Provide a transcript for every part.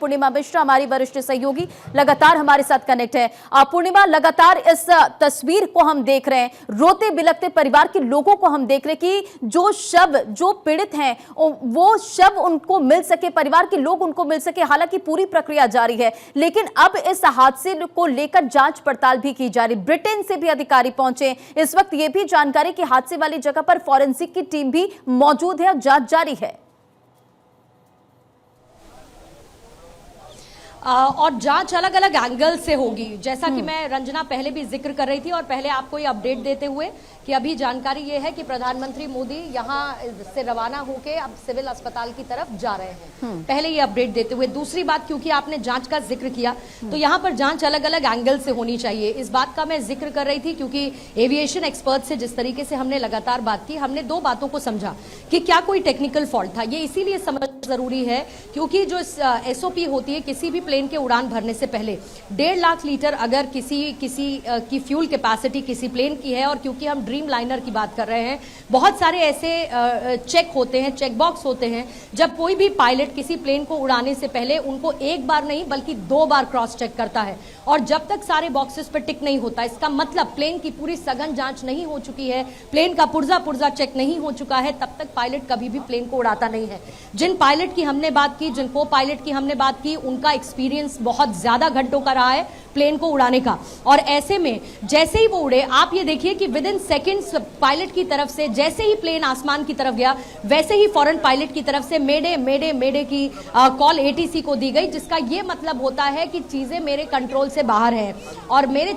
पूर्णिमा मिश्रा हमारी वरिष्ठ सहयोगी लगातार हमारे साथ कनेक्ट है। पूर्णिमा, लगातार इस तस्वीर को हम देख रहे हैं, रोते बिलखते परिवार के लोगों को हम देख रहे हैं कि जो शव, जो पीड़ित हैं, वो शव उनको मिल सके, परिवार के लोग उनको मिल सके। हालांकि पूरी प्रक्रिया जारी है, लेकिन अब इस हादसे को लेकर जांच पड़ताल भी की जा रही। ब्रिटेन से भी अधिकारी पहुंचे। इस वक्त यह भी जानकारी कि हादसे वाली जगह पर फॉरेंसिक की टीम भी मौजूद है और जांच जारी है। और जांच अलग अलग एंगल से होगी, जैसा कि मैं रंजना पहले भी जिक्र कर रही थी और पहले आपको ये अपडेट देते हुए कि अभी जानकारी ये है कि प्रधानमंत्री मोदी यहाँ से रवाना होकर अब सिविल अस्पताल की तरफ जा रहे हैं। पहले ये अपडेट देते हुए, दूसरी बात, क्योंकि आपने जांच का जिक्र किया तो यहाँ पर जांच अलग अलग एंगल से होनी चाहिए। इस बात का मैं जिक्र कर रही थी क्योंकि एविएशन एक्सपर्ट से जिस तरीके से हमने लगातार बात की, हमने दो बातों को समझा कि क्या कोई टेक्निकल फॉल्ट था। ये इसीलिए समझ जरूरी है क्योंकि जो एसओपी होती है किसी भी प्लेन के उड़ान भरने से पहले 1.5 लाख लीटर अगर किसी की फ्यूल कैपेसिटी किसी प्लेन की है, और क्योंकि हम ड्रीम लाइनर की बात कर रहे हैं, बहुत सारे ऐसे चेक होते हैं, चेक बॉक्स होते हैं, जब कोई भी पायलट किसी प्लेन को उड़ाने से पहले उनको एक बार नहीं बल्कि 2 बार क्रॉस चेक करता है। और जब तक सारे बॉक्सेस पर टिक नहीं होता, इसका मतलब प्लेन की पूरी सघन जांच नहीं हो चुकी है, प्लेन का पुर्जा चेक नहीं हो चुका है, तब तक पायलट कभी भी प्लेन को उड़ाता नहीं है। जिन पायलट की हमने बात की, जिन को पायलट की हमने बात की, उनका एक्सपीरियंस बहुत ज्यादा घंटों का रहा है प्लेन को उड़ाने का। और ऐसे में जैसे ही वो उड़े, आप ये देखिए कि विद इन सेकेंड्स पायलट की तरफ से जैसे ही प्लेन आसमान की तरफ गया, वैसे ही फौरन पायलट की तरफ से मेडे मेडे मेडे की कॉल एटीसी को दी गई, जिसका ये मतलब होता है कि चीजें मेरे कंट्रोल से बाहर हैं और मेरे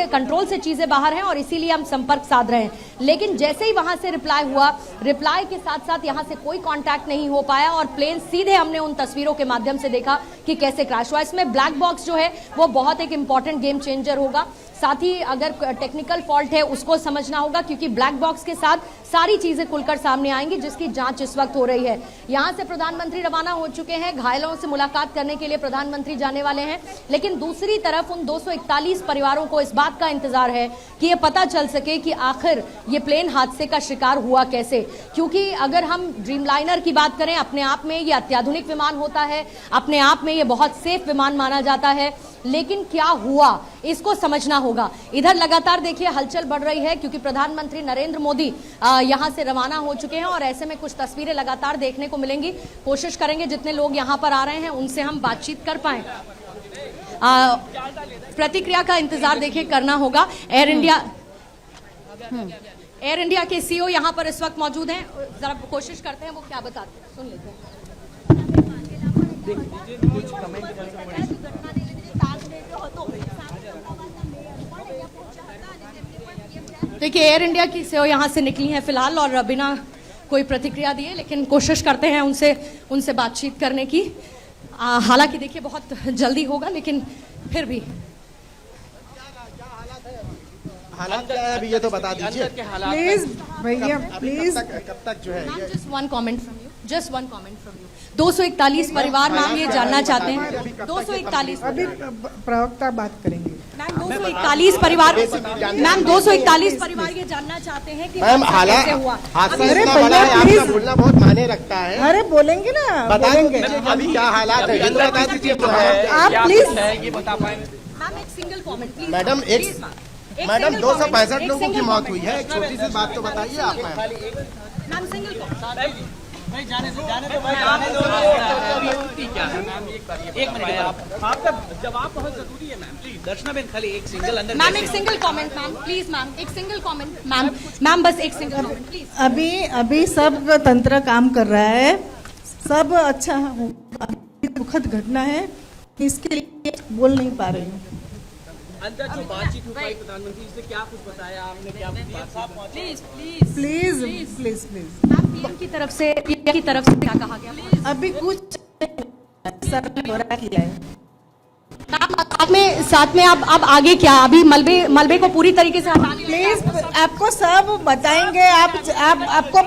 कंट्रोल से चीजें बाहर हैं और इसीलिए हम संपर्क साध रहे हैं। लेकिन जैसे ही वहां से रिप्लाई हुआ, रिप्लाई के साथ साथ यहां से कोई कांटेक्ट नहीं हो पाया और प्लेन सीधे, हमने उन तस्वीरों के माध्यम से देखा कि कैसे क्रैश हुआ। इसमें ब्लैक बॉक्स जो है वो बहुत एक इंपॉर्टेंट गेम चेंजर होगा। साथ ही अगर टेक्निकल फॉल्ट है उसको समझना होगा, क्योंकि ब्लैक बॉक्स के साथ सारी चीजें खुलकर सामने आएंगी, जिसकी जांच इस वक्त हो रही है। यहां से प्रधानमंत्री रवाना हो चुके हैं, घायलों से मुलाकात करने के लिए प्रधानमंत्री जाने वाले हैं। लेकिन दूसरी तरफ उन 241 परिवारों को इस बात का इंतजार है कि ये पता चल सके कि आखिर ये प्लेन हादसे का शिकार हुआ कैसे। क्योंकि अगर हम ड्रीमलाइनर की बात करें, अपने आप में ये अत्याधुनिक विमान होता है, अपने आप में ये बहुत सेफ विमान माना जाता है, लेकिन क्या हुआ इसको समझना होगा। इधर लगातार देखिए हलचल बढ़ रही है क्योंकि प्रधानमंत्री नरेंद्र मोदी यहां से रवाना हो चुके हैं और ऐसे में कुछ तस्वीरें लगातार देखने को मिलेंगी। कोशिश करेंगे जितने लोग यहां पर आ रहे हैं उनसे हम बातचीत कर पाएं। प्रतिक्रिया का इंतजार देखिए करना होगा। एयर इंडिया के सीईओ यहां पर इस वक्त मौजूद हैं, जरा कोशिश करते हैं वो क्या बताते हैं, सुन लेते हैं। देखिए एयर इंडिया की सीईओ यहां से निकली हैं फिलहाल और बिना कोई प्रतिक्रिया दिए, लेकिन कोशिश करते हैं उनसे बातचीत करने की। हालांकि देखिए बहुत जल्दी होगा, लेकिन फिर भी हालात क्या है अभी ये तो बता दीजिए प्लीज भैया, प्लीज। कब तक जो है ये just one comment from you, just one comment from you. 241 परिवार मैम ये जानना चाहते हैं। 241 अभी प्रवक्ता बात करेंगे। मैम 241 परिवार, मैम 241 परिवार ये जानना चाहते हैं कि मैम कैसे हुआ। अरे भैया आपका बोलना बहुत मायने रखता है। अरे बोलेंगे ना, बताएंगे अभी क्या हालात है ये तो बता दीजिए। आप प्लीज मैम एक single comment please. Madam madam 265 लोगों की मौत हुई है, एक छोटी सी बात तो बताइए आप। मैम सिंगल एक मिनट आपका जवाब बहुत जरूरी है मैम। प्लीज दर्शना बेन खाली एक सिंगल अंदर। मैम एक single comment ma'am, please ma'am एक सिंगल कमेंट मैम बस एक सिंगल कमेंट प्लीज। अभी सब तंत्र काम कर रहा है, सब अच्छा होगा। दुखद घटना है, इसके लिए बोल नहीं पा रही हूँ। अंदर जो बातचीत हुई प्रधानमंत्री से क्या कुछ बताया आपने, क्या please please please please ma'am PM की तरफ से क्या कहा गया? अभी कुछ सर ने बोरा किया है। साथ में अब आगे क्या, अभी मलबे को पूरी तरीके से हटा लिया। प्लीज आपको सब बताएंगे, आपको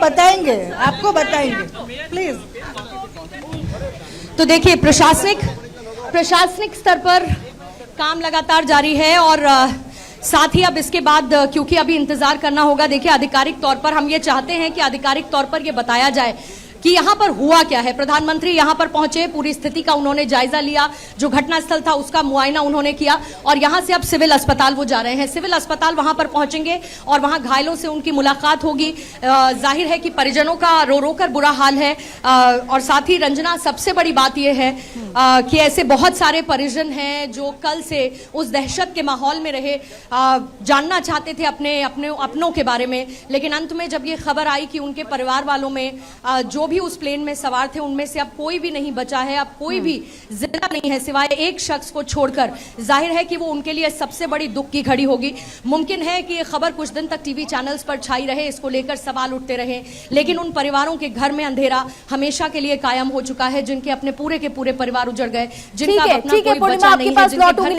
बताएंगे प्लीज। तो देखिए प्रशासनिक स्तर पर काम लगातार जारी है और साथ ही अब इसके बाद क्योंकि अभी इंतजार करना होगा। देखिए आधिकारिक तौर पर हम ये चाहते हैं कि आधिकारिक तौर पर ये बताया जाए कि यहाँ पर हुआ क्या है। प्रधानमंत्री यहाँ पर पहुंचे, पूरी स्थिति का उन्होंने जायजा लिया, जो घटनास्थल था उसका मुआयना उन्होंने किया और यहाँ से अब सिविल अस्पताल वो जा रहे हैं। सिविल अस्पताल वहां पर पहुंचेंगे और वहां घायलों से उनकी मुलाकात होगी। जाहिर है कि परिजनों का रो रो कर बुरा हाल है और साथ ही रंजना सबसे बड़ी बात यह है कि ऐसे बहुत सारे परिजन हैं जो कल से उस दहशत के माहौल में रहे, जानना चाहते थे अपनों के बारे में, लेकिन अंत में जब ये खबर आई कि उनके परिवार वालों में जो भी उस प्लेन में सवार थे उनमें से अब कोई भी नहीं बचा है, अब कोई भी जिंदा नहीं है सिवाय एक शख्स को छोड़कर, जाहिर है कि वो उनके लिए सबसे बड़ी दुख की घड़ी होगी। मुमकिन है कि ये खबर कुछ दिन तक टीवी चैनल्स पर छाई रहे, इसको लेकर सवाल उठते रहे, लेकिन उन परिवारों के घर में अंधेरा हमेशा के लिए कायम हो चुका है, जिनके अपने पूरे के पूरे परिवार उजड़ गए, जिनका अपना कोई बचा नहीं है, जिनके घर